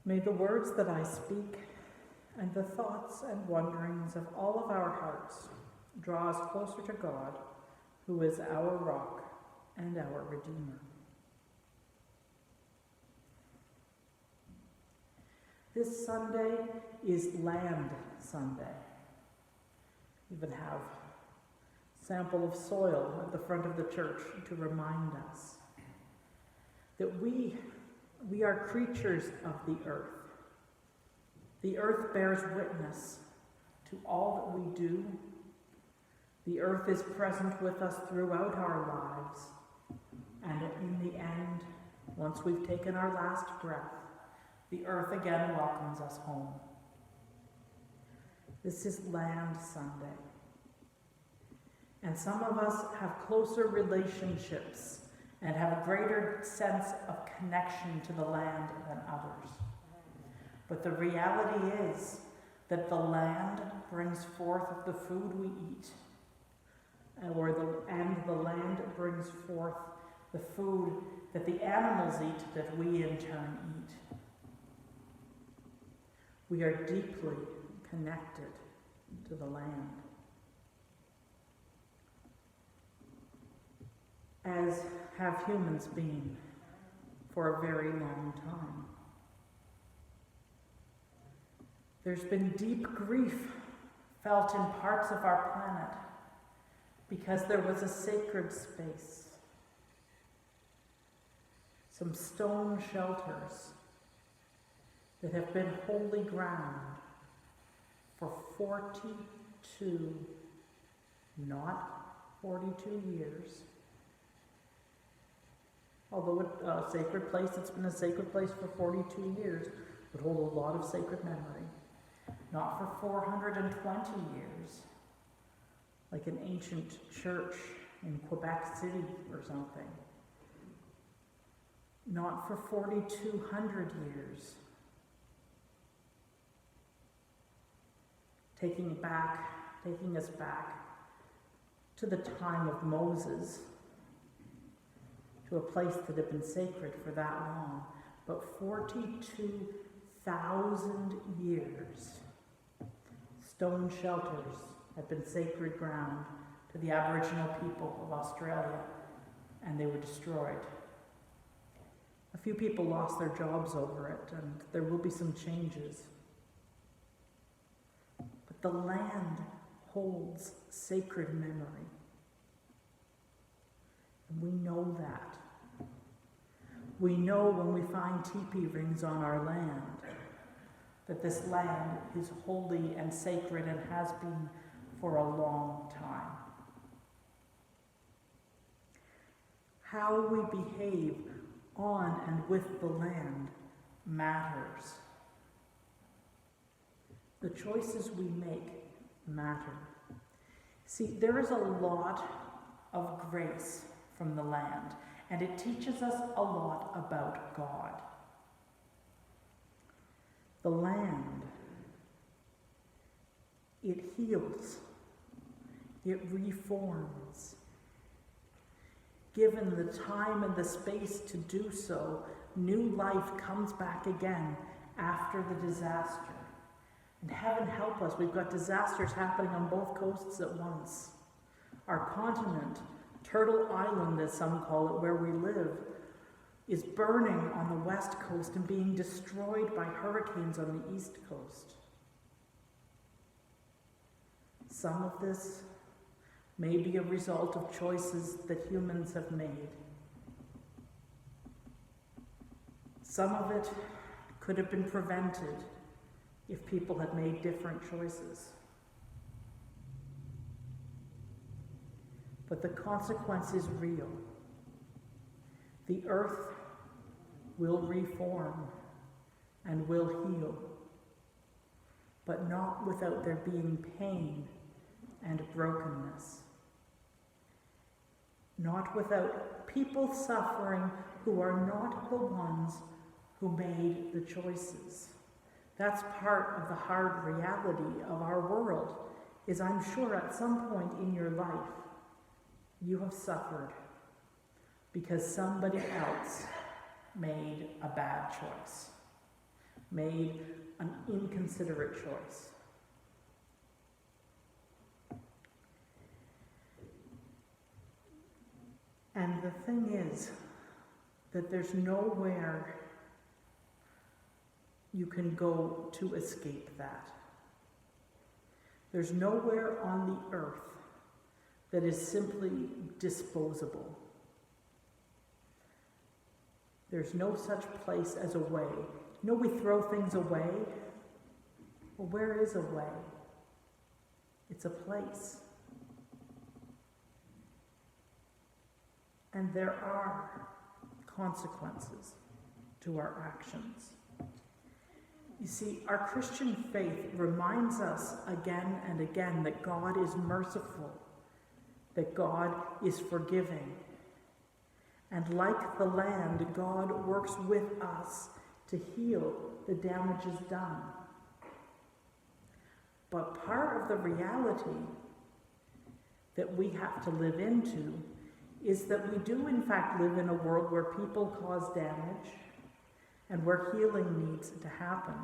May the words that I speak and the thoughts and wonderings of all of our hearts draw us closer to God, who is our rock and our Redeemer. This Sunday is Land Sunday. We even have a sample of soil at the front of the church to remind us that we are creatures of the earth. The earth bears witness to all that we do. The earth is present with us throughout our lives. And in the end, once we've taken our last breath, the earth again welcomes us home. This is Land Sunday. And some of us have closer relationships and have a greater sense of connection to the land than others. But the reality is that the land brings forth the food we eat, and the land brings forth the food that the animals eat, that we in turn eat. We are deeply connected to the land. As have humans been for a very long time. There's been deep grief felt in parts of our planet because there was a sacred space, some stone shelters that have been holy ground for 42, not 42 years. Although a sacred place, it's been a sacred place for 42 years, would hold a lot of sacred memory. Not for 420 years, like an ancient church in Quebec City or something. Not for 4,200 years. Taking us back to the time of Moses, to a place that had been sacred for that long, but 42,000 years. Stone shelters had been sacred ground to the Aboriginal people of Australia, and they were destroyed. A few people lost their jobs over it, and there will be some changes. But the land holds sacred memory. And we know that. We know when we find teepee rings on our land that this land is holy and sacred and has been for a long time. How we behave on and with the land matters. The choices we make matter. See, there is a lot of grace from the land, and it teaches us a lot about God. The land, it heals, it reforms. Given the time and the space to do so, new life comes back again after the disaster. And heaven help us, we've got disasters happening on both coasts at once. Our continent, Turtle Island as some call it, where we live, is burning on the west coast and being destroyed by hurricanes on the east coast. Some of this may be a result of choices that humans have made. Some of it could have been prevented if people had made different choices. But the consequence is real. The earth will reform and will heal, but not without there being pain and brokenness. Not without people suffering who are not the ones who made the choices. That's part of the hard reality of our world, is I'm sure at some point in your life you have suffered because somebody else made a bad choice. made an inconsiderate choice. And the thing is that there's nowhere you can go to escape that. There's nowhere on the earth that is simply disposable. There's no such place as a way. You know, we throw things away. Well, where is a way? It's a place. And there are consequences to our actions. You see, our Christian faith reminds us again and again that God is merciful, that God is forgiving. And like the land, God works with us to heal the damages done. But part of the reality that we have to live into is that we do in fact live in a world where people cause damage and where healing needs to happen.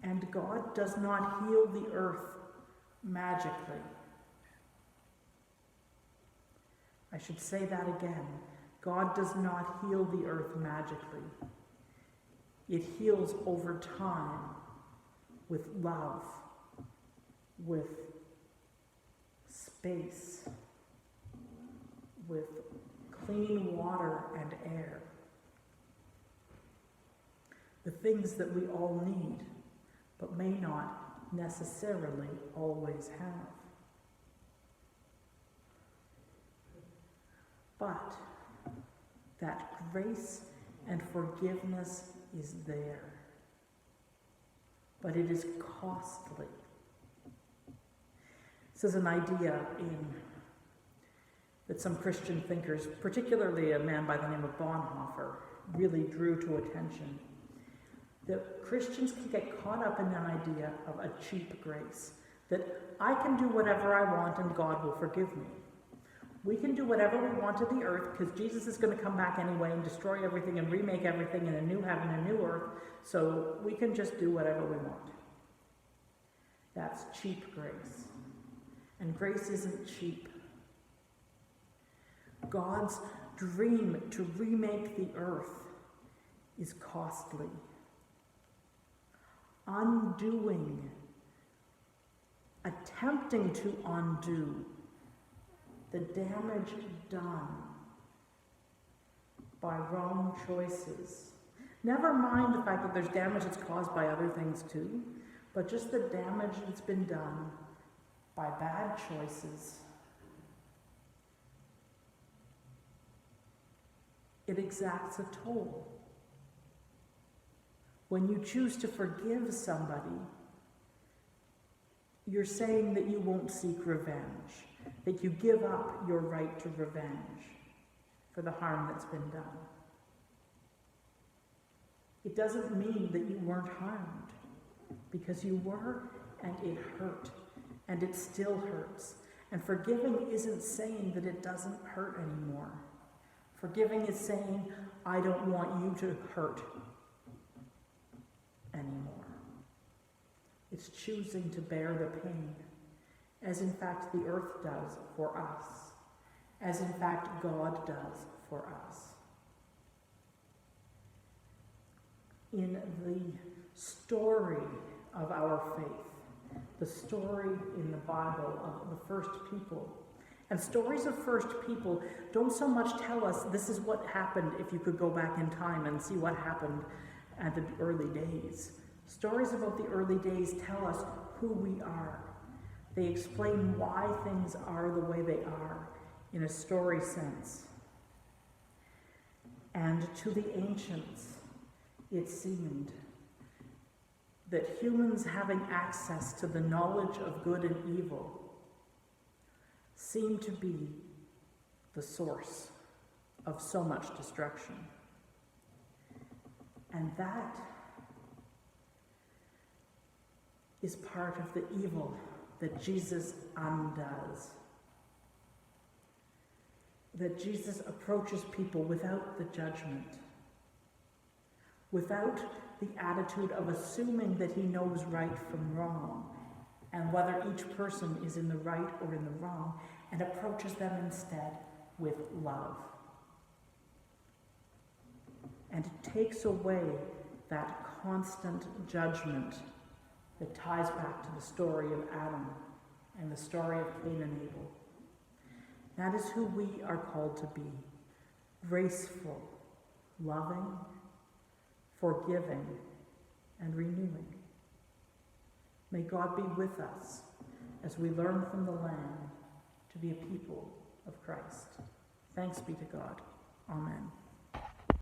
And God does not heal the earth magically. I should say that again. God does not heal the earth magically. It heals over time with love, with space, with clean water and air. The things that we all need, but may not necessarily always have. But that grace and forgiveness is there. But it is costly. This is an idea that some Christian thinkers, particularly a man by the name of Bonhoeffer, really drew to attention. That Christians can get caught up in an idea of a cheap grace. That I can do whatever I want and God will forgive me. We can do whatever we want to the earth because Jesus is going to come back anyway and destroy everything and remake everything in a new heaven and a new earth, so we can just do whatever we want. That's cheap grace. And grace isn't cheap. God's dream to remake the earth is costly. Undoing, attempting to undo the damage done by wrong choices. Never mind the fact that there's damage that's caused by other things too, but just the damage that's been done by bad choices. It exacts a toll. When you choose to forgive somebody, you're saying that you won't seek revenge, that you give up your right to revenge for the harm that's been done. It doesn't mean that you weren't harmed, because you were, and it hurt, and it still hurts. And forgiving isn't saying that it doesn't hurt anymore. Forgiving is saying, I don't want you to hurt anymore. It's choosing to bear the pain, as in fact the earth does for us, as in fact God does for us. In the story of our faith, the story in the Bible of the first people, and stories of first people don't so much tell us this is what happened if you could go back in time and see what happened at the early days. Stories about the early days tell us who we are. They explain why things are the way they are in a story sense. And to the ancients, it seemed that humans having access to the knowledge of good and evil seemed to be the source of so much destruction. And that is part of the evil that Jesus undoes. That Jesus approaches people without the judgment, without the attitude of assuming that he knows right from wrong, and whether each person is in the right or in the wrong, and approaches them instead with love. And it takes away that constant judgment that ties back to the story of Adam and the story of Cain and Abel. That is who we are called to be: graceful, loving, forgiving, and renewing. May God be with us as we learn from the Lamb to be a people of Christ. Thanks be to God. Amen.